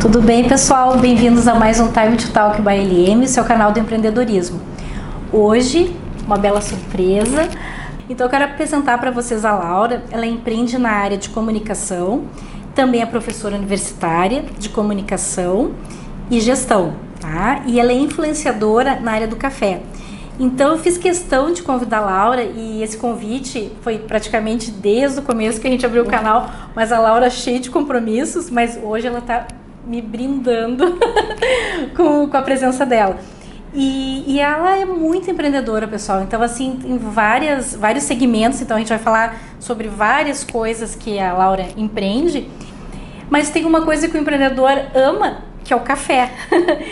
Tudo bem, pessoal? Bem-vindos a mais um Time to Talk by LM, seu canal do empreendedorismo. Hoje, uma bela surpresa. Então, eu quero apresentar para vocês a Laura. Ela empreende na área de comunicação, também é professora universitária de comunicação e gestão, tá? E ela é influenciadora na área do café. Então, eu fiz questão de convidar a Laura e esse convite foi praticamente desde o começo que a gente abriu o canal, mas a Laura cheia de compromissos, mas hoje ela está me brindando com a presença dela. E ela é muito empreendedora, pessoal. Então, assim, em vários segmentos. Então, a gente vai falar sobre várias coisas que a Laura empreende. Mas tem uma coisa que o empreendedor ama, que é o café.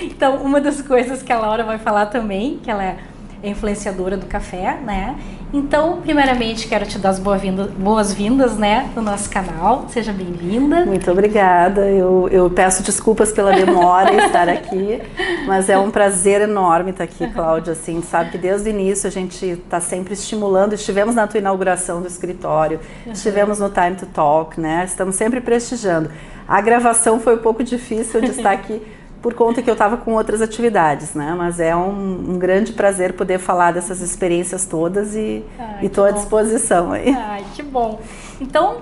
Então, uma das coisas que a Laura vai falar também, que ela é influenciadora do café, né? Então, primeiramente, quero te dar as boas-vindas, né, no nosso canal. Seja bem-vinda. Muito obrigada. Eu peço desculpas pela demora em estar aqui, mas é um prazer enorme estar aqui, Cláudia. Assim, sabe que desde o início a gente está sempre estimulando. Estivemos na tua inauguração do escritório, estivemos no Time to Talk, né? Estamos sempre prestigiando. A gravação foi um pouco difícil de estar aqui, por conta que eu estava com outras atividades, né? Mas é um grande prazer poder falar dessas experiências todas e estou à disposição aí. Ai, que bom. Então,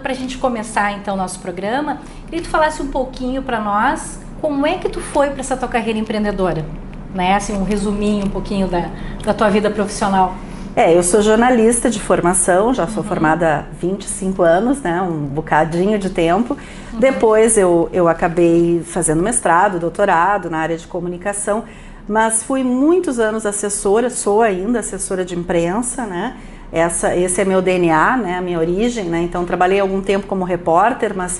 para a gente começar então o nosso programa, queria que tu falasse um pouquinho para nós como é que tu foi para essa tua carreira empreendedora, né? Assim, um resuminho um pouquinho da tua vida profissional. Eu sou jornalista de formação, já sou formada há 25 anos, né, um bocadinho de tempo. Depois eu acabei fazendo mestrado, doutorado na área de comunicação, mas fui muitos anos assessora, sou ainda assessora de imprensa, né? Esse é meu DNA, né, a minha origem, né? Então trabalhei algum tempo como repórter, mas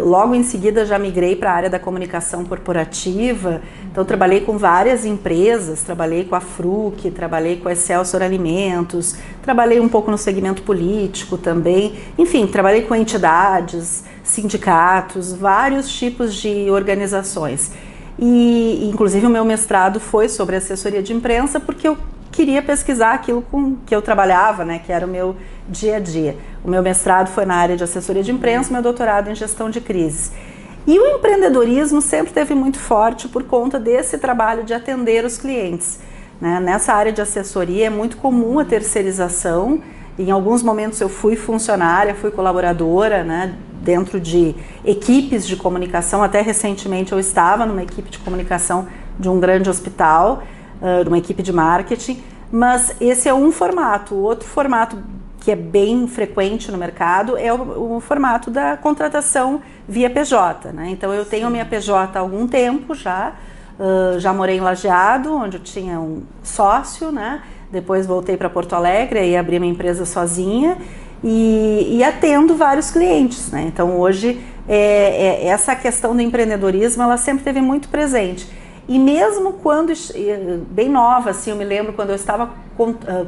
logo em seguida já migrei para a área da comunicação corporativa. Então trabalhei com várias empresas, trabalhei com a Fruc, trabalhei com a Excelsior Alimentos, trabalhei um pouco no segmento político também, enfim, trabalhei com entidades, sindicatos, vários tipos de organizações. E inclusive o meu mestrado foi sobre assessoria de imprensa, porque eu queria pesquisar aquilo com que eu trabalhava, né, que era o meu dia a dia. O meu mestrado foi na área de assessoria de imprensa, meu doutorado em gestão de crises. E o empreendedorismo sempre teve muito forte por conta desse trabalho de atender os clientes, né? Nessa área de assessoria é muito comum a terceirização. Em alguns momentos eu fui funcionária, fui colaboradora, né, dentro de equipes de comunicação. Até recentemente eu estava numa equipe de comunicação de um grande hospital, uma equipe de marketing, mas esse é um formato. O outro formato que é bem frequente no mercado é o formato da contratação via PJ, né? Então eu tenho a minha PJ há algum tempo já morei em Lajeado, onde eu tinha um sócio, né? Depois voltei para Porto Alegre e abri minha empresa sozinha e atendo vários clientes, né? Então hoje essa questão do empreendedorismo ela sempre esteve muito presente. E mesmo quando, bem nova, assim, eu me lembro quando eu estava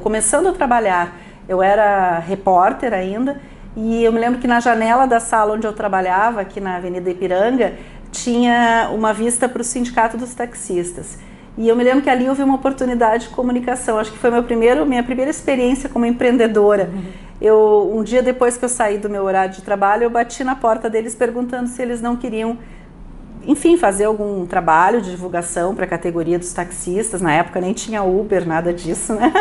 começando a trabalhar, eu era repórter ainda, e eu me lembro que na janela da sala onde eu trabalhava, aqui na Avenida Ipiranga, tinha uma vista para o Sindicato dos Taxistas. E eu me lembro que ali eu vi uma oportunidade de comunicação, acho que foi minha primeira experiência como empreendedora. Um dia depois que eu saí do meu horário de trabalho, eu bati na porta deles perguntando se eles não queriam, enfim, fazer algum trabalho de divulgação para a categoria dos taxistas. Na época nem tinha Uber, nada disso, né?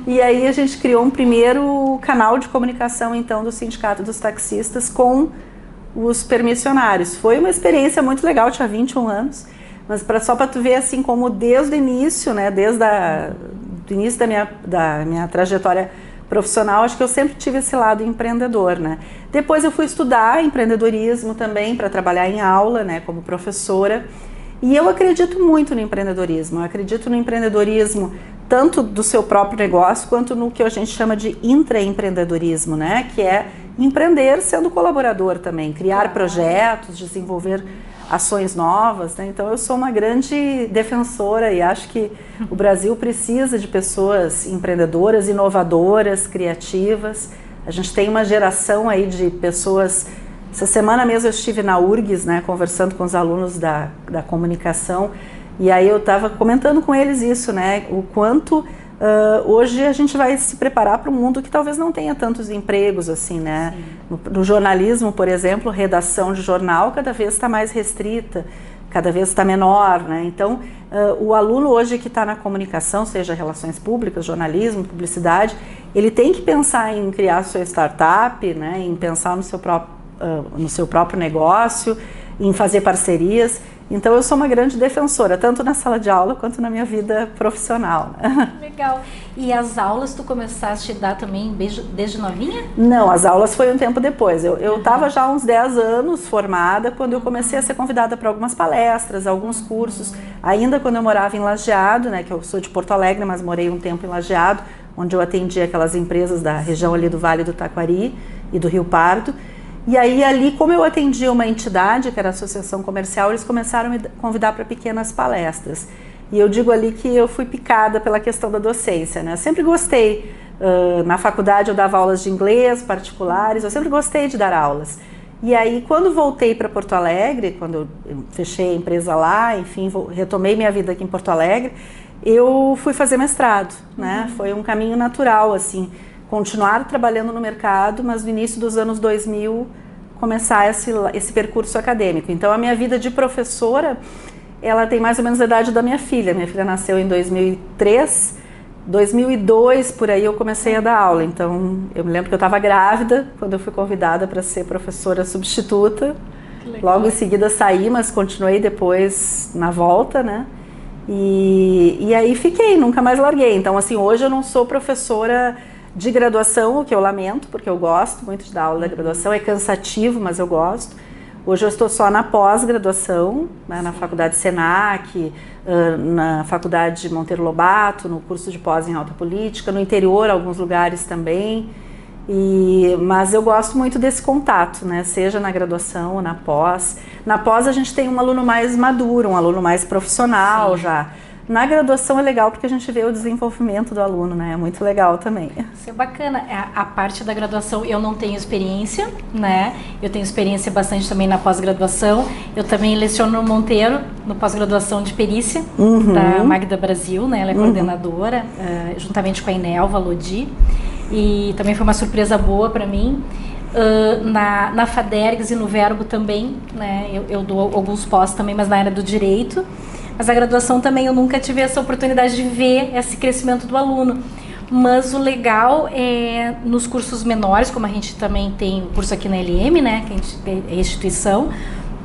E aí a gente criou um primeiro canal de comunicação, então, do Sindicato dos Taxistas com os permissionários. Foi uma experiência muito legal, eu tinha 21 anos, mas só para tu ver, assim, como desde o início, né, desde o início da minha trajetória profissional, acho que eu sempre tive esse lado empreendedor, né? Depois eu fui estudar empreendedorismo também para trabalhar em aula, né, como professora. E eu acredito muito no empreendedorismo. Eu acredito no empreendedorismo tanto do seu próprio negócio quanto no que a gente chama de intraempreendedorismo, né, que é empreender sendo colaborador também, criar projetos, desenvolver ações novas, né? Então eu sou uma grande defensora e acho que o Brasil precisa de pessoas empreendedoras, inovadoras, criativas. A gente tem uma geração aí de pessoas. Essa semana mesmo eu estive na URGS, né, conversando com os alunos da comunicação, e aí eu estava comentando com eles isso, né, o quanto hoje a gente vai se preparar para um mundo que talvez não tenha tantos empregos assim, né? No jornalismo, por exemplo, redação de jornal cada vez está mais restrita, cada vez está menor, né? Então, o aluno hoje que está na comunicação, seja relações públicas, jornalismo, publicidade, ele tem que pensar em criar sua startup, né? Em pensar no seu próprio negócio, em fazer parcerias. Então eu sou uma grande defensora, tanto na sala de aula quanto na minha vida profissional. Legal. E as aulas tu começaste a dar também desde novinha? Não, as aulas foi um tempo depois. Eu estava já há uns 10 anos formada quando eu comecei a ser convidada para algumas palestras, alguns cursos. Ainda quando eu morava em Lajeado, né, que eu sou de Porto Alegre, mas morei um tempo em Lajeado, onde eu atendia aquelas empresas da região ali do Vale do Taquari e do Rio Pardo. E aí ali, como eu atendia uma entidade, que era a Associação Comercial, eles começaram a me convidar para pequenas palestras. E eu digo ali que eu fui picada pela questão da docência, né? Eu sempre gostei, na faculdade eu dava aulas de inglês particulares, eu sempre gostei de dar aulas. E aí quando voltei para Porto Alegre, quando eu fechei a empresa lá, enfim, retomei minha vida aqui em Porto Alegre, eu fui fazer mestrado, né? Foi um caminho natural, assim, continuar trabalhando no mercado, mas no início dos anos 2000 começar esse percurso acadêmico. Então a minha vida de professora, ela tem mais ou menos a idade da minha filha. Minha filha nasceu em 2003, 2002 por aí eu comecei a dar aula. Então eu me lembro que eu estava grávida quando eu fui convidada para ser professora substituta. Logo em seguida saí, mas continuei depois na volta, né? E aí fiquei, nunca mais larguei. Então assim, hoje eu não sou professora de graduação, o que eu lamento, porque eu gosto muito de dar aula da graduação, é cansativo, mas eu gosto. Hoje eu estou só na pós-graduação, né, na faculdade Senac, na faculdade Monteiro Lobato, no curso de pós em alta política, no interior, alguns lugares também. Mas eu gosto muito desse contato, né, seja na graduação ou na pós. Na pós a gente tem um aluno mais maduro, um aluno mais profissional. Sim. Já. Na graduação é legal porque a gente vê o desenvolvimento do aluno, né? É muito legal também. Isso é bacana. A parte da graduação eu não tenho experiência, né? Eu tenho experiência bastante também na pós-graduação. Eu também leciono no Monteiro, no pós-graduação de perícia, da Magda Brasil, né? Ela é coordenadora, juntamente com a Inelva Lodi. E também foi uma surpresa boa para mim. Na FADERGS e no Verbo também, né? Eu dou alguns pós também, mas na área do direito. Mas a graduação também eu nunca tive essa oportunidade de ver esse crescimento do aluno. Mas o legal é nos cursos menores, como a gente também tem o curso aqui na LM, né, que a gente tem a instituição,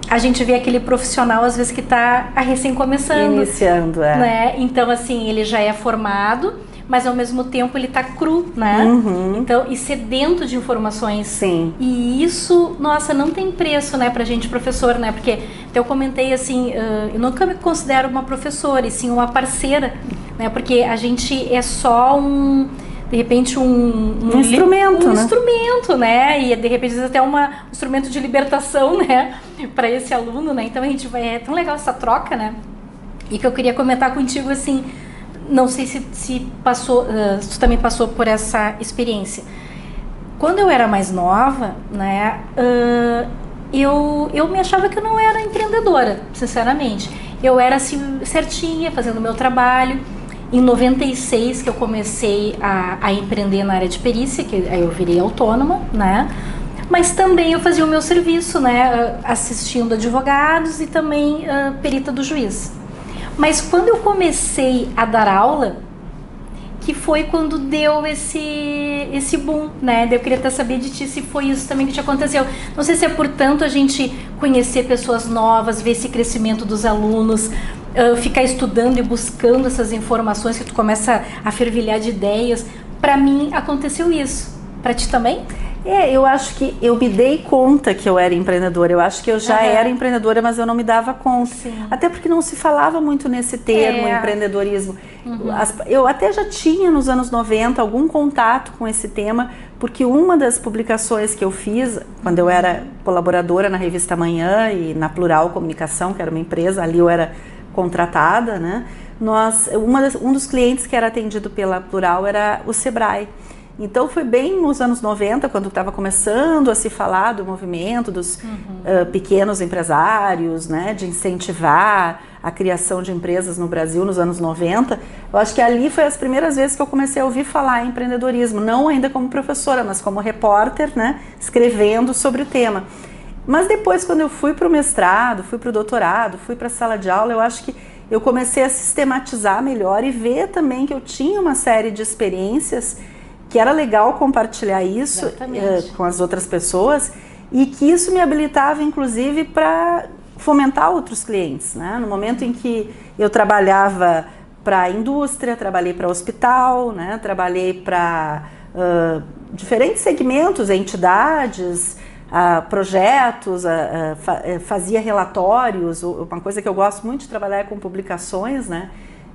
a gente vê aquele profissional às vezes que está recém começando. Iniciando, né? Então assim, ele já é formado, mas ao mesmo tempo ele está cru, né? Então, e sedento de informações. Sim. E isso, nossa, não tem preço, né, pra gente professor, né? Porque até eu comentei assim, eu nunca me considero uma professora, e sim uma parceira, né? Porque a gente é só de repente um instrumento, né? Instrumento, né? E de repente até um instrumento de libertação, né? Para esse aluno, né? Então a gente é tão legal essa troca, né? E que eu queria comentar contigo assim, não sei se tu também passou por essa experiência. Quando eu era mais nova, né, eu me achava que eu não era empreendedora, sinceramente. Eu era assim, certinha, fazendo o meu trabalho. Em 96 que eu comecei a empreender na área de perícia, que aí eu virei autônoma, né? Mas também eu fazia o meu serviço, né, assistindo advogados e também perita do juiz. Mas quando eu comecei a dar aula, que foi quando deu esse boom, né? Eu queria até saber de ti se foi isso também que te aconteceu. Não sei se é por tanto a gente conhecer pessoas novas, ver esse crescimento dos alunos, ficar estudando e buscando essas informações que tu começa a fervilhar de ideias. Para mim aconteceu isso. Para ti também? Eu acho que eu me dei conta que eu era empreendedora. Eu acho que eu já era empreendedora, mas eu não me dava conta. Sim. Até porque não se falava muito nesse termo, empreendedorismo. Eu até já tinha nos anos 90 algum contato com esse tema, porque uma das publicações que eu fiz, quando eu era colaboradora na revista Manhã e na Plural Comunicação, que era uma empresa, ali eu era contratada, né? Um dos clientes que era atendido pela Plural era o Sebrae. Então foi bem nos anos 90, quando estava começando a se falar do movimento dos pequenos empresários, né, de incentivar a criação de empresas no Brasil nos anos 90. Eu acho que ali foi as primeiras vezes que eu comecei a ouvir falar em empreendedorismo, não ainda como professora, mas como repórter, né, escrevendo sobre o tema. Mas depois, quando eu fui para o mestrado, fui para o doutorado, fui para a sala de aula, eu acho que eu comecei a sistematizar melhor e ver também que eu tinha uma série de experiências que era legal compartilhar isso com as outras pessoas e que isso me habilitava, inclusive, para fomentar outros clientes, né? No momento em que eu trabalhava para a indústria, trabalhei para hospital, né? Trabalhei para diferentes segmentos, entidades, projetos, fazia relatórios. Uma coisa que eu gosto muito de trabalhar é com publicações, né?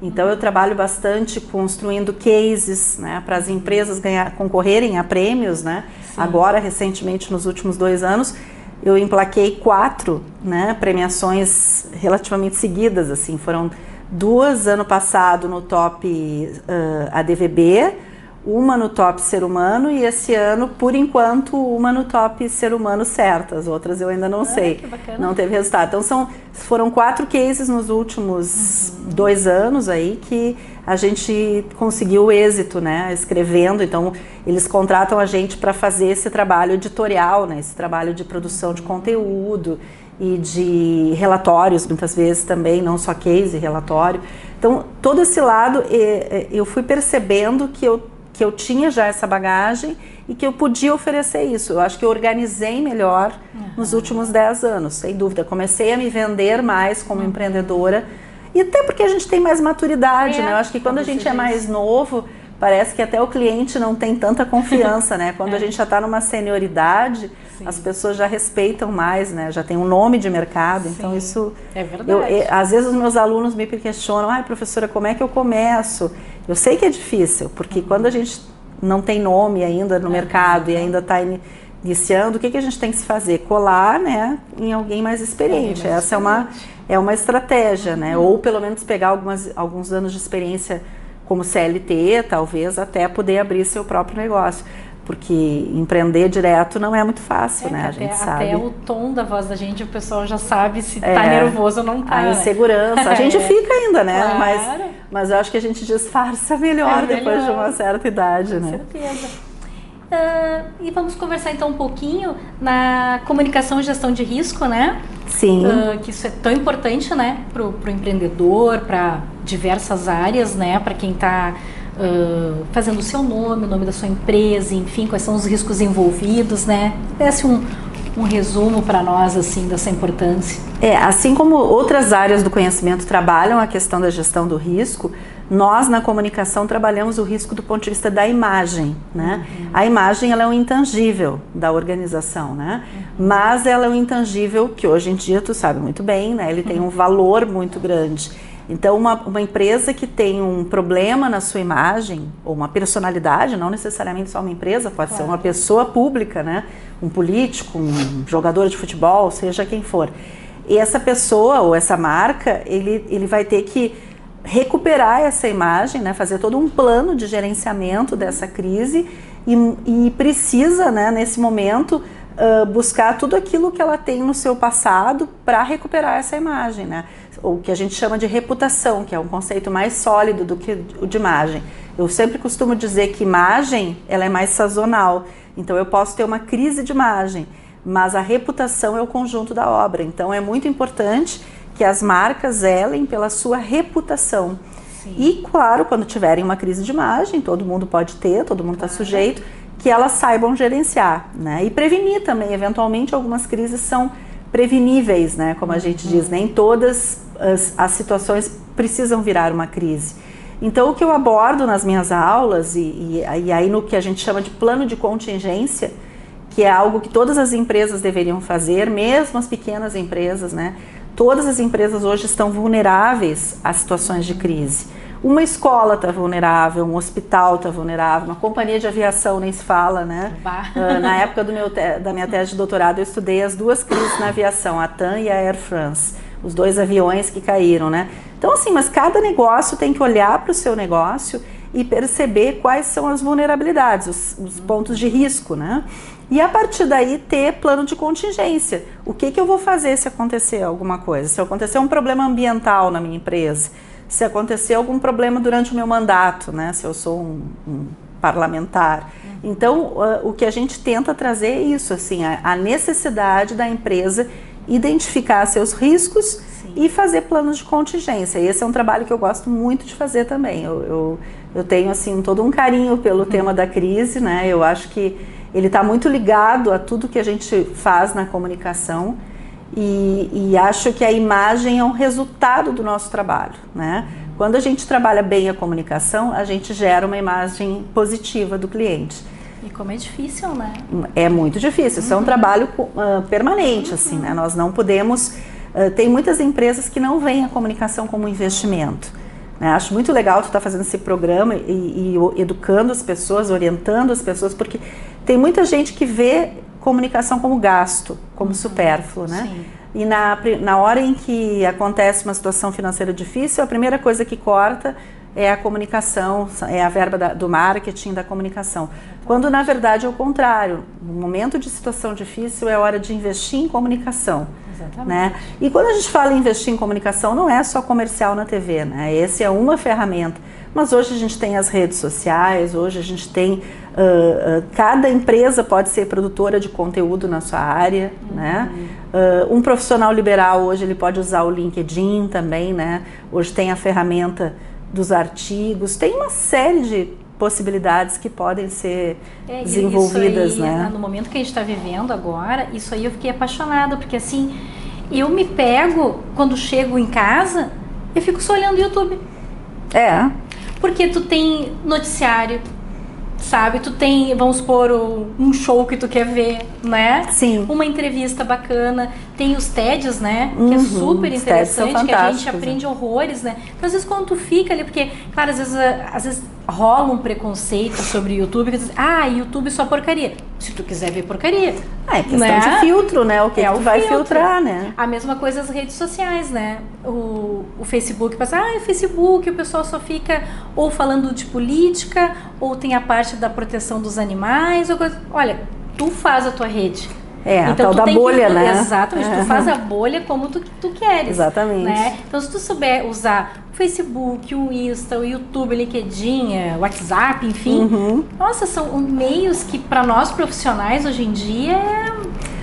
Então eu trabalho bastante construindo cases, né, para as empresas concorrerem a prêmios, né? Agora, recentemente, nos últimos 2 anos, eu emplaquei 4, né, premiações relativamente seguidas, assim. Foram 2 ano passado no top ADVB, uma no top Ser Humano e esse ano, por enquanto, uma no top Ser Humano certa. As outras eu ainda não sei, que bacana. Não teve resultado. Então foram 4 cases nos últimos 2 anos aí que a gente conseguiu êxito, né, escrevendo. Então eles contratam a gente para fazer esse trabalho editorial, né, esse trabalho de produção de conteúdo e de relatórios, muitas vezes também, não só case, relatório. Então todo esse lado eu fui percebendo que eu tinha já essa bagagem e que eu podia oferecer isso. Eu acho que eu organizei melhor nos últimos 10 anos, sem dúvida. Comecei a me vender mais como empreendedora e até porque a gente tem mais maturidade, né? Eu acho que quando a gente é mais novo, parece que até o cliente não tem tanta confiança, né? Quando a gente já está numa senioridade, as pessoas já respeitam mais, né? Já tem um nome de mercado, então isso... É verdade. Às vezes os meus alunos me questionam, ai professora, como é que eu começo? Eu sei que é difícil, porque quando a gente não tem nome ainda no mercado e ainda está iniciando, o que a gente tem que se fazer? Colar, né, em alguém mais experiente. Essa é uma estratégia, né? Ou pelo menos pegar alguns anos de experiência como CLT, talvez, até poder abrir seu próprio negócio. Porque empreender direto não é muito fácil, né? A gente sabe. Até o tom da voz da gente, o pessoal já sabe se tá nervoso ou não tá. A insegurança. A gente fica ainda, né? Claro. Mas eu acho que a gente disfarça melhor depois de uma certa idade, né? Com certeza. E vamos conversar então um pouquinho na comunicação e gestão de risco, né? Sim. Que isso é tão importante, né? Pro empreendedor, para diversas áreas, né? Para quem está fazendo o seu nome, o nome da sua empresa, enfim, quais são os riscos envolvidos, né? Desse um resumo para nós, assim, dessa importância. Assim como outras áreas do conhecimento trabalham a questão da gestão do risco, nós na comunicação trabalhamos o risco do ponto de vista da imagem, né? A imagem, ela é um intangível da organização, né? Mas ela é um intangível que hoje em dia, tu sabe muito bem, né? Ele tem um valor muito grande. Então, uma empresa que tem um problema na sua imagem, ou uma personalidade, não necessariamente só uma empresa, pode ser uma pessoa pública, né? Um político, um jogador de futebol, seja quem for. E essa pessoa ou essa marca, ele vai ter que recuperar essa imagem, né? Fazer todo um plano de gerenciamento dessa crise e precisa, né, nesse momento, buscar tudo aquilo que ela tem no seu passado para recuperar essa imagem, né? O que a gente chama de reputação, que é um conceito mais sólido do que o de imagem. Eu sempre costumo dizer que imagem, ela é mais sazonal. Então eu posso ter uma crise de imagem, mas a reputação é o conjunto da obra. Então é muito importante que as marcas zelem pela sua reputação. Sim. E claro, quando tiverem uma crise de imagem, todo mundo pode ter, todo mundo está sujeito, que elas saibam gerenciar, né? E prevenir também. Eventualmente algumas crises são preveníveis, né? Como a gente diz, nem todas as situações precisam virar uma crise. Então o que eu abordo nas minhas aulas e aí no que a gente chama de plano de contingência, que é algo que todas as empresas deveriam fazer, mesmo as pequenas empresas, né? Todas as empresas hoje estão vulneráveis a situações de crise. Uma escola está vulnerável, um hospital está vulnerável, uma companhia de aviação nem se fala, né? Na época da minha tese de doutorado, eu estudei as 2 crises na aviação, a TAM e a Air France, os 2 aviões que caíram, né? Então, assim, mas cada negócio tem que olhar para o seu negócio e perceber quais são as vulnerabilidades, os pontos de risco, né? E a partir daí ter plano de contingência. O que eu vou fazer se acontecer alguma coisa? Se acontecer um problema ambiental na minha empresa, se acontecer algum problema durante o meu mandato, né? Se eu sou um parlamentar. Então, o que a gente tenta trazer é isso, assim, a necessidade da empresa identificar seus riscos e fazer planos de contingência. Esse é um trabalho que eu gosto muito de fazer também. Eu tenho, assim, todo um carinho pelo tema da crise, né? Eu acho que ele está muito ligado a tudo que a gente faz na comunicação e acho que a imagem é um resultado do nosso trabalho, né? Quando a gente trabalha bem a comunicação, a gente gera uma imagem positiva do cliente. E como é difícil, né? É muito difícil, isso é um trabalho permanente, assim, né? Nós não podemos... tem muitas empresas que não veem a comunicação como investimento, né? Acho muito legal tu estar fazendo esse programa e educando as pessoas, orientando as pessoas, porque tem muita gente que vê comunicação como gasto, como supérfluo, né? Sim. E na hora em que acontece uma situação financeira difícil, a primeira coisa que corta é a comunicação, é a verba do marketing, da comunicação. Quando na verdade é o contrário, no momento de situação difícil é hora de investir em comunicação. Exatamente. Né? E quando a gente fala em investir em comunicação, não é só comercial na TV, né? Essa é uma ferramenta. Mas hoje a gente tem as redes sociais, hoje a gente tem... cada empresa pode ser produtora de conteúdo na sua área, né? Um profissional liberal hoje ele pode usar o LinkedIn também, né? Hoje tem a ferramenta dos artigos, tem uma série de possibilidades que podem ser desenvolvidas, isso aí, né? No momento que a gente está vivendo agora, isso aí eu fiquei apaixonada, porque assim, eu me pego, quando chego em casa, eu fico só olhando o YouTube. Porque tu tem noticiário, sabe? Tu tem, vamos supor, um show que tu quer ver, né? Sim. Uma entrevista bacana. Tem os TEDs, né? Que é super interessante, que a gente aprende horrores, né? Então, às vezes, quando tu fica ali, porque, claro, às vezes rola um preconceito sobre o YouTube, que diz, YouTube só porcaria. Se tu quiser ver porcaria. É questão de filtro, né? O que tu vai filtrar, né? A mesma coisa as redes sociais, né? O Facebook passa, o Facebook, o pessoal só fica ou falando de política, ou tem a parte da proteção dos animais, ou coisa. Olha, tu faz a tua rede. A tal da bolha, né? Exatamente, tu faz a bolha como tu queres. Exatamente. Né? Então, se tu souber usar o Facebook, o Insta, o YouTube, o LinkedIn, o WhatsApp, enfim. Nossa, são meios que para nós profissionais hoje em dia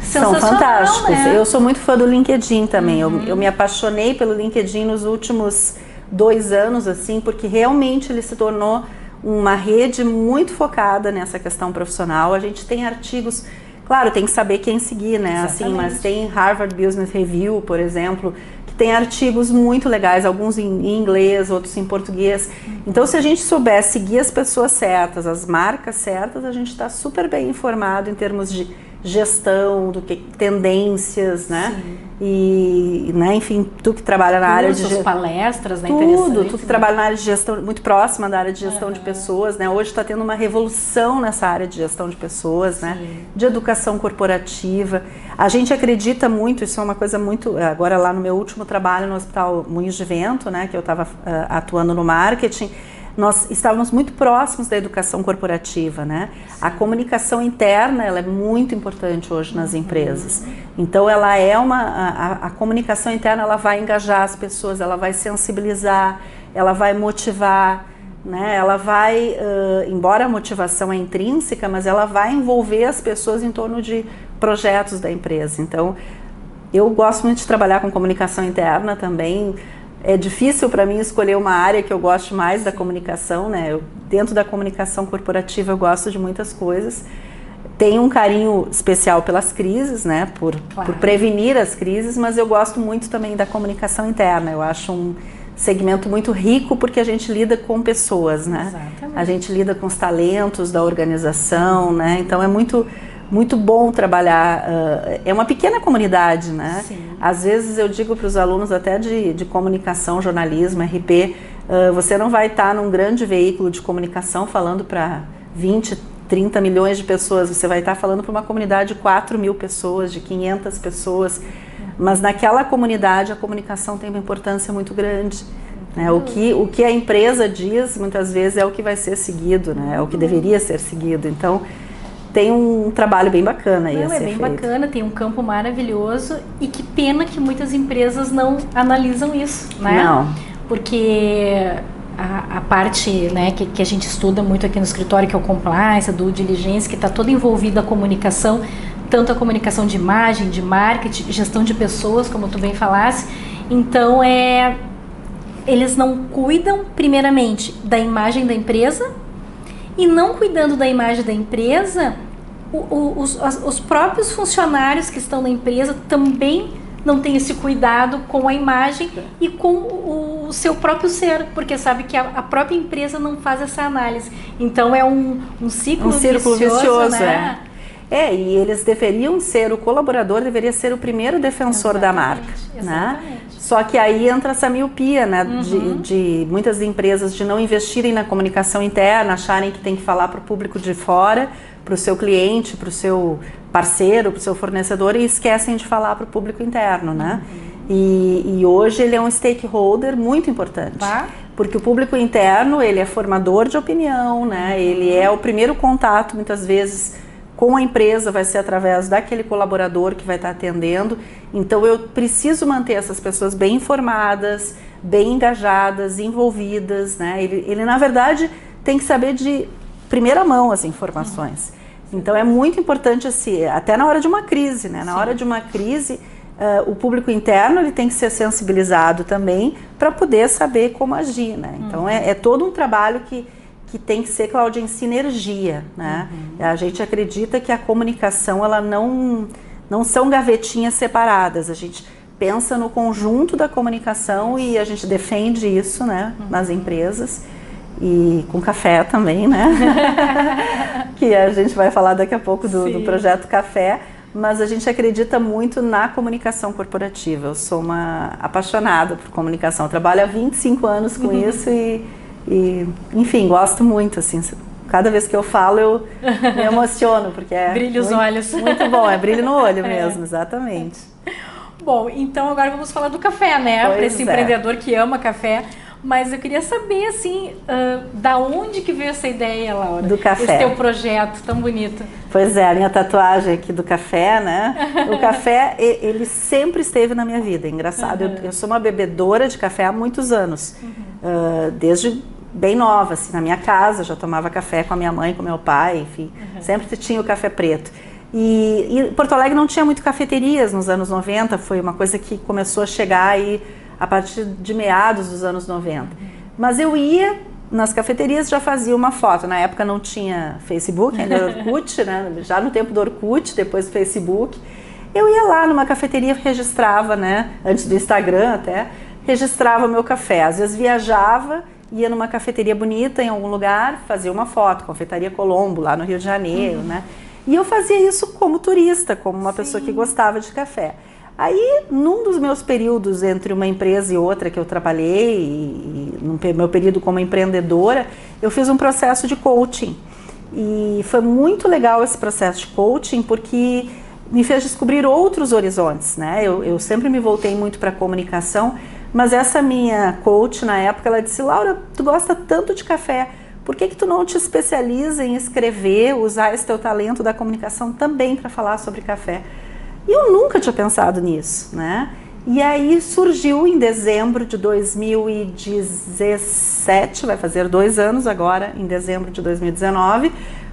são fantásticos. Né? Eu sou muito fã do LinkedIn também. Eu me apaixonei pelo LinkedIn nos últimos 2 anos, assim, porque realmente ele se tornou uma rede muito focada nessa questão profissional. A gente tem artigos... Claro, tem que saber quem seguir, né? Assim, mas tem Harvard Business Review, por exemplo, que tem artigos muito legais, alguns em inglês, outros em português. Então, se a gente souber seguir as pessoas certas, as marcas certas, a gente está super bem informado em termos de gestão, tendências, né? Sim. E, né, enfim, tu que trabalha na área de palestras, né? Tu que trabalha na área de gestão, muito próxima da área de gestão de pessoas, né? Hoje está tendo uma revolução nessa área de gestão de pessoas, né? De educação corporativa. A gente acredita muito, isso é uma coisa muito... Agora lá no meu último trabalho no Hospital Moinhos de Vento, né? Que eu estava atuando no marketing, nós estávamos muito próximos da educação corporativa, né? A comunicação interna, ela é muito importante hoje nas empresas. Então, ela é a comunicação interna, ela vai engajar as pessoas, ela vai sensibilizar, ela vai motivar, né? Ela vai, embora a motivação é intrínseca, mas ela vai envolver as pessoas em torno de projetos da empresa. Então, eu gosto muito de trabalhar com comunicação interna também. É difícil para mim escolher uma área que eu gosto mais da comunicação, né? Dentro da comunicação corporativa eu gosto de muitas coisas. Tenho um carinho especial pelas crises, né? Por prevenir as crises, mas eu gosto muito também da comunicação interna. Eu acho um segmento muito rico porque a gente lida com pessoas, né? Exatamente. A gente lida com os talentos da organização, né? Então é muito bom trabalhar, é uma pequena comunidade, né? Sim. Às vezes eu digo para os alunos até de comunicação, jornalismo, RP, você não vai estar num grande veículo de comunicação falando para 20, 30 milhões de pessoas, você vai estar falando para uma comunidade de 4.000 pessoas, de 500 pessoas, mas naquela comunidade a comunicação tem uma importância muito grande. né? O que a empresa diz, muitas vezes, é o que vai ser seguido, né? É o que deveria ser seguido. Então, tem um trabalho bem bacana aí. Não, é bem bacana, tem um campo maravilhoso e que pena que muitas empresas não analisam isso, né? Não. Porque a parte, né, que a gente estuda muito aqui no escritório, que é o compliance, a due diligence, que está toda envolvida a comunicação, tanto a comunicação de imagem, de marketing, gestão de pessoas, como tu bem falasse. Então, eles não cuidam, primeiramente, da imagem da empresa, e não cuidando da imagem da empresa, os próprios funcionários que estão na empresa também não têm esse cuidado com a imagem e com o seu próprio ser, porque sabe que a própria empresa não faz essa análise. Então é um círculo vicioso, né? E eles deveriam ser, o colaborador deveria ser o primeiro defensor da marca, né? Só que aí entra essa miopia, né, de muitas empresas de não investirem na comunicação interna, acharem que tem que falar para o público de fora, para o seu cliente, para o seu parceiro, para o seu fornecedor, e esquecem de falar para o público interno, né? E hoje ele é um stakeholder muito importante, porque o público interno, ele é formador de opinião, né? Ele é o primeiro contato, muitas vezes, com a empresa, vai ser através daquele colaborador que vai estar atendendo. Então eu preciso manter essas pessoas bem informadas, bem engajadas, envolvidas, né? Ele na verdade tem que saber de primeira mão as informações. Então é muito importante, assim, até na hora de uma crise, né? Na hora de uma crise, o público interno ele tem que ser sensibilizado também para poder saber como agir, né? Então é todo um trabalho que tem que ser, Cláudia, em sinergia, né? A gente acredita que a comunicação, ela não são gavetinhas separadas. A gente pensa no conjunto da comunicação e a gente defende isso, né, nas empresas. E com café também, né? Que a gente vai falar daqui a pouco do projeto Café. Mas a gente acredita muito na comunicação corporativa. Eu sou uma apaixonada por comunicação. Eu trabalho há 25 anos com isso e, enfim, gosto muito, assim, cada vez que eu falo eu me emociono, porque é brilho os olhos. Muito bom, é brilho no olho mesmo, exatamente. Bom, então agora vamos falar do café, né, para esse empreendedor que ama café, mas eu queria saber, assim, da onde que veio essa ideia, Laura? Do café. Esse teu projeto tão bonito. Pois é, a minha tatuagem aqui do café, né? O café, ele sempre esteve na minha vida, engraçado. Eu sou uma bebedora de café há muitos anos, desde bem nova, assim, na minha casa, já tomava café com a minha mãe, com meu pai, enfim, sempre tinha o café preto. E Porto Alegre não tinha muito cafeterias nos anos 90, foi uma coisa que começou a chegar aí a partir de meados dos anos 90. Mas eu ia nas cafeterias, já fazia uma foto. Na época não tinha Facebook, ainda era Orkut, né? Já no tempo do Orkut, depois do Facebook. Eu ia lá numa cafeteria, registrava, né? Antes do Instagram até, registrava meu café. Às vezes viajava, ia numa cafeteria bonita em algum lugar, fazia uma foto, Confeitaria Colombo, lá no Rio de Janeiro, né? E eu fazia isso como turista, como uma pessoa que gostava de café. Aí, num dos meus períodos entre uma empresa e outra que eu trabalhei, e no meu período como empreendedora, eu fiz um processo de coaching. E foi muito legal esse processo de coaching, porque me fez descobrir outros horizontes, né? Eu sempre me voltei muito para a comunicação, mas essa minha coach, na época, ela disse: Laura, tu gosta tanto de café, por que tu não te especializa em escrever, usar esse teu talento da comunicação também para falar sobre café? E eu nunca tinha pensado nisso, né? E aí surgiu em dezembro de 2017, vai fazer 2 anos agora, em dezembro de 2019,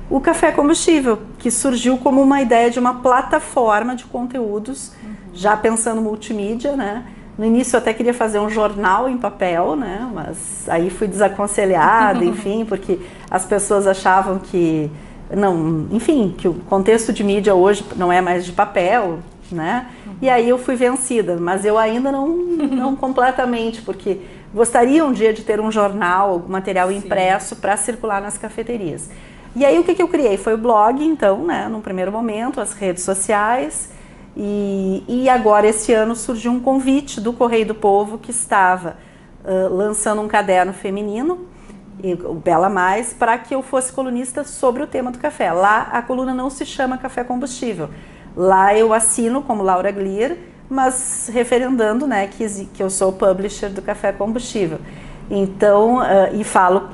o Café Combustível, que surgiu como uma ideia de uma plataforma de conteúdos, já pensando multimídia, né? No início eu até queria fazer um jornal em papel, né? Mas aí fui desaconselhada, enfim, porque as pessoas achavam que não, enfim, que o contexto de mídia hoje não é mais de papel, né? E aí eu fui vencida, mas eu ainda não completamente, porque gostaria um dia de ter um jornal, algum material impresso para circular nas cafeterias. E aí o que eu criei? Foi o blog, então, né? Num primeiro momento, as redes sociais, e agora esse ano surgiu um convite do Correio do Povo, que estava lançando um caderno feminino, o Bela Mais, para que eu fosse colunista sobre o tema do café. Lá a coluna não se chama Café Combustível. Lá eu assino como Laura Glier, mas referendando, né, que eu sou publisher do Café Combustível. Então, e falo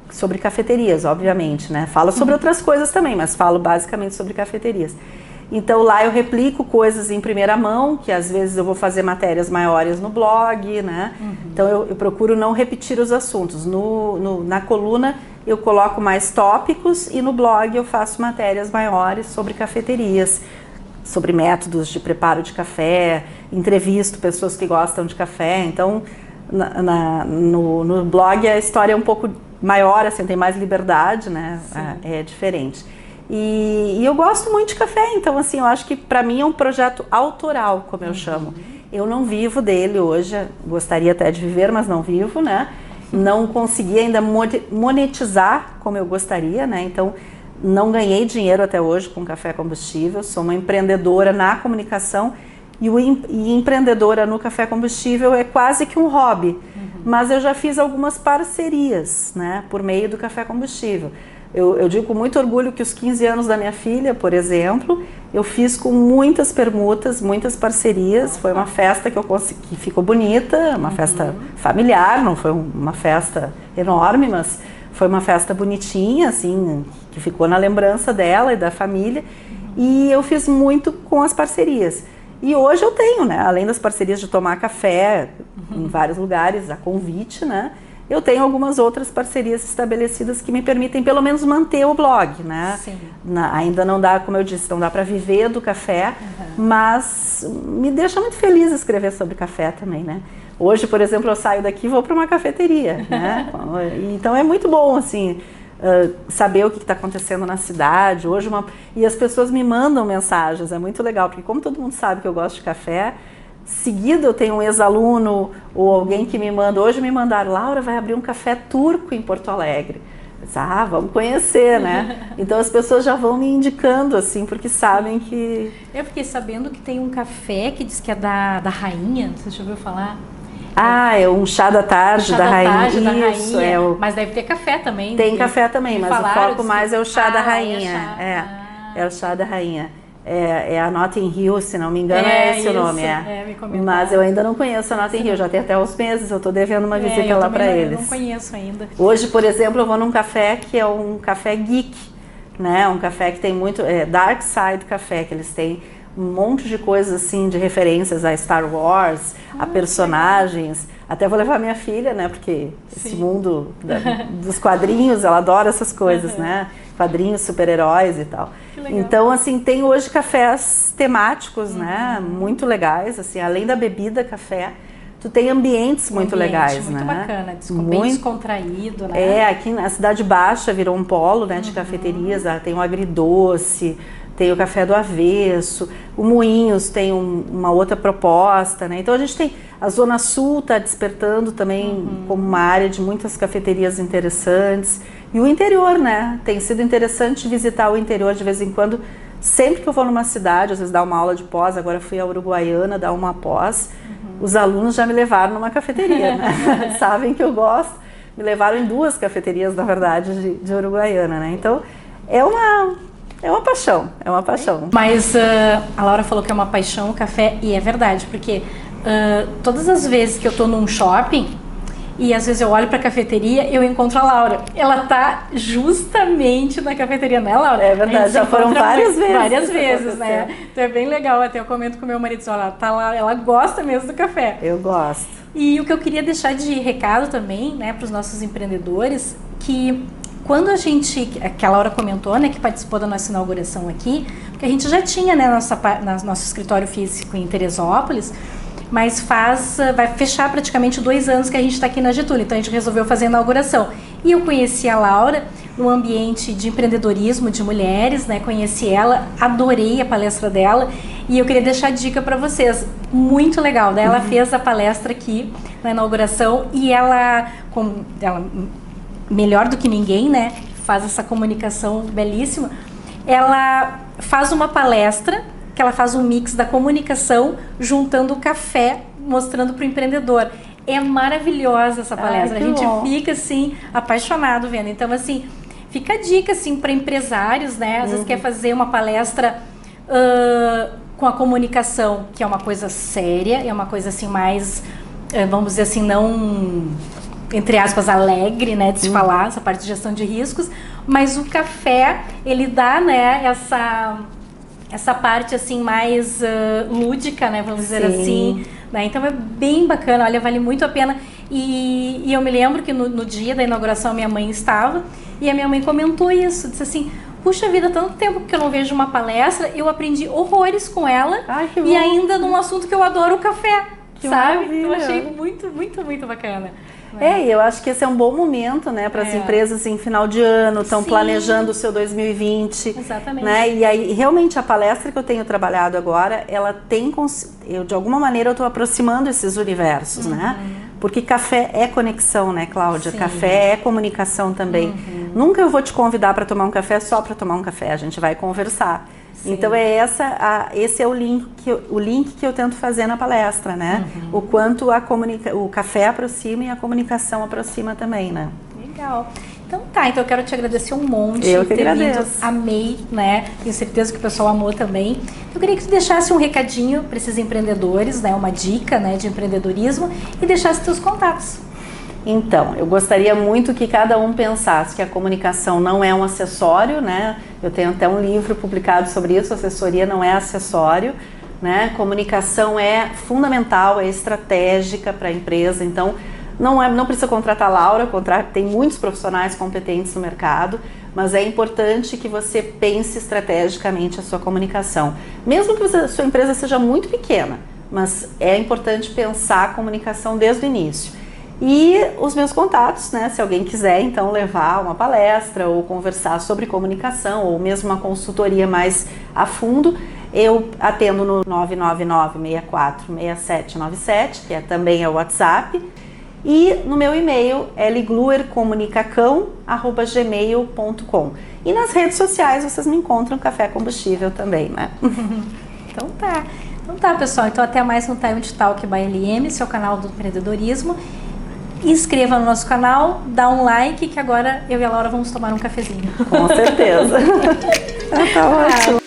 sobre cafeterias, obviamente, né? Falo sobre outras coisas também, mas falo basicamente sobre cafeterias. Então lá eu replico coisas em primeira mão, que às vezes eu vou fazer matérias maiores no blog, né? Então eu procuro não repetir os assuntos. Na coluna eu coloco mais tópicos e no blog eu faço matérias maiores sobre cafeterias, sobre métodos de preparo de café, entrevisto pessoas que gostam de café. Então no blog a história é um pouco maior, assim, tem mais liberdade, né? É diferente. E eu gosto muito de café, então assim, eu acho que para mim é um projeto autoral, como eu chamo. Eu não vivo dele hoje, gostaria até de viver, mas não vivo, né? Não consegui ainda monetizar como eu gostaria, né? Então não ganhei dinheiro até hoje com café combustível, sou uma empreendedora na comunicação e empreendedora no café combustível é quase que um hobby, mas eu já fiz algumas parcerias, né, por meio do café combustível. Eu digo com muito orgulho que os 15 anos da minha filha, por exemplo, eu fiz com muitas permutas, muitas parcerias. Foi uma festa que eu consegui, que ficou bonita, uma festa familiar, não foi uma festa enorme, mas foi uma festa bonitinha, assim, que ficou na lembrança dela e da família. E eu fiz muito com as parcerias. E hoje eu tenho, né, além das parcerias de tomar café em vários lugares, a convite, né, eu tenho algumas outras parcerias estabelecidas que me permitem pelo menos manter o blog, né? Sim. Ainda não dá, como eu disse, não dá para viver do café, mas me deixa muito feliz escrever sobre café também, né? Hoje, por exemplo, eu saio daqui e vou para uma cafeteria, né? Então é muito bom, assim, saber o que está acontecendo na cidade. Hoje e as pessoas me mandam mensagens, é muito legal, porque como todo mundo sabe que eu gosto de café, seguido eu tenho um ex-aluno ou alguém que me manda, hoje me mandaram, Laura, vai abrir um café turco em Porto Alegre. Vamos conhecer, né? Então as pessoas já vão me indicando, assim, porque sabem que... Eu fiquei sabendo que tem um café que diz que é da rainha, você já ouviu falar? É um chá da tarde, chá da rainha. Tarde, da rainha. Isso, mas deve ter café também. Tem café também, mas o foco mais é o chá da rainha. É o chá da rainha. É a Notting Hill, se não me engano, é esse o nome. Me mas eu ainda não conheço a Notting Hill, já tem até uns meses, eu estou devendo uma visita lá para eles. Eu não conheço ainda. Hoje, por exemplo, eu vou num café que é um café geek, né? Um café que tem muito, Dark Side Café, que eles têm um monte de coisas assim, de referências a Star Wars, a personagens. Até vou levar minha filha, né? Porque esse mundo dos quadrinhos, ela adora essas coisas, né? Quadrinhos, super-heróis e tal. Então, assim, tem hoje cafés temáticos, né? Muito legais, assim, além da bebida café, tu tem ambientes muito legais, muito né? Bacana, bem descontraído, né? Aqui na Cidade Baixa virou um polo, né, de cafeterias, tem o Agridoce, tem o Café do Avesso, o Moinhos tem uma outra proposta, né? Então a gente tem, a Zona Sul está despertando também como uma área de muitas cafeterias interessantes. E o interior, né? Tem sido interessante visitar o interior de vez em quando. Sempre que eu vou numa cidade, às vezes dar uma aula de pós, agora fui à Uruguaiana dar uma pós, os alunos já me levaram numa cafeteria, né? Sabem que eu gosto. Me levaram em 2 cafeterias, na verdade, de Uruguaiana, né? Então, é uma paixão, é uma paixão. Mas a Laura falou que é uma paixão o café, e é verdade, porque todas as vezes que eu tô num shopping, e às vezes eu olho para a cafeteria, eu encontro a Laura. Ela tá justamente na cafeteria, né, Laura? É verdade, já foram várias vezes. Várias vezes, né? Então é bem legal, até eu comento com meu marido, ela tá lá, ela gosta mesmo do café. Eu gosto. E o que eu queria deixar de recado também, né, para os nossos empreendedores, que quando a gente, que a Laura comentou, né, que participou da nossa inauguração aqui, porque a gente já tinha, né, nosso escritório físico em Teresópolis, mas vai fechar praticamente 2 anos que a gente está aqui na Getúlio, então a gente resolveu fazer a inauguração. E eu conheci a Laura no ambiente de empreendedorismo de mulheres, né? Conheci ela, adorei a palestra dela e eu queria deixar dica para vocês, muito legal, né? Ela fez a palestra aqui na inauguração e ela melhor do que ninguém, né? Faz essa comunicação belíssima, ela faz uma palestra que ela faz um mix da comunicação juntando o café, mostrando para o empreendedor. É maravilhosa essa palestra. A gente fica assim apaixonado vendo. Então assim, fica a dica assim para empresários, né? Às vezes quer fazer uma palestra com a comunicação, que é uma coisa séria, é uma coisa assim mais, vamos dizer assim, não entre aspas, alegre, né, de se falar, essa parte de gestão de riscos, mas o café, ele dá, né, essa parte, assim, mais lúdica, né, vamos dizer assim, né, então é bem bacana, olha, vale muito a pena, e eu me lembro que no dia da inauguração a minha mãe estava, e a minha mãe comentou isso, disse assim, puxa vida, tanto tempo que eu não vejo uma palestra, eu aprendi horrores com ela, e ainda num assunto que eu adoro, o café. Que sabe? maravilha. Eu achei muito, muito, muito bacana. E eu acho que esse é um bom momento, né, para as empresas em final de ano, estão planejando o seu 2020. Exatamente. Né, e aí, realmente, a palestra que eu tenho trabalhado agora, ela tem, de alguma maneira, eu estou aproximando esses universos, né? Porque café é conexão, né, Cláudia? Sim. Café é comunicação também. Nunca eu vou te convidar para tomar um café só para tomar um café, a gente vai conversar. Sim. Então esse é o link que eu tento fazer na palestra, né? O quanto o café aproxima e a comunicação aproxima também, né? Legal. Então então eu quero te agradecer um monte. Eu que agradeço. Amei, né? Tenho certeza que o pessoal amou também. Eu queria que tu deixasse um recadinho para esses empreendedores, né? Uma dica, né, de empreendedorismo e deixasse teus contatos. Então, eu gostaria muito que cada um pensasse que a comunicação não é um acessório, né? Eu tenho até um livro publicado sobre isso, assessoria não é acessório, né? Comunicação é fundamental, é estratégica para a empresa, então não precisa contratar a Laura, tem muitos profissionais competentes no mercado, mas é importante que você pense estrategicamente a sua comunicação. Mesmo que a sua empresa seja muito pequena, mas é importante pensar a comunicação desde o início. E os meus contatos, né, se alguém quiser então levar uma palestra ou conversar sobre comunicação ou mesmo uma consultoria mais a fundo, eu atendo no 999-64-6797, que também é o WhatsApp, e no meu e-mail é ligluercomunicacão@gmail.com. E nas redes sociais vocês me encontram Café Combustível também, né? Então tá, pessoal, então até mais no Time to Talk by LM, seu canal do empreendedorismo. Inscreva no nosso canal, dá um like, que agora eu e a Laura vamos tomar um cafezinho. Com certeza. Tá ótimo.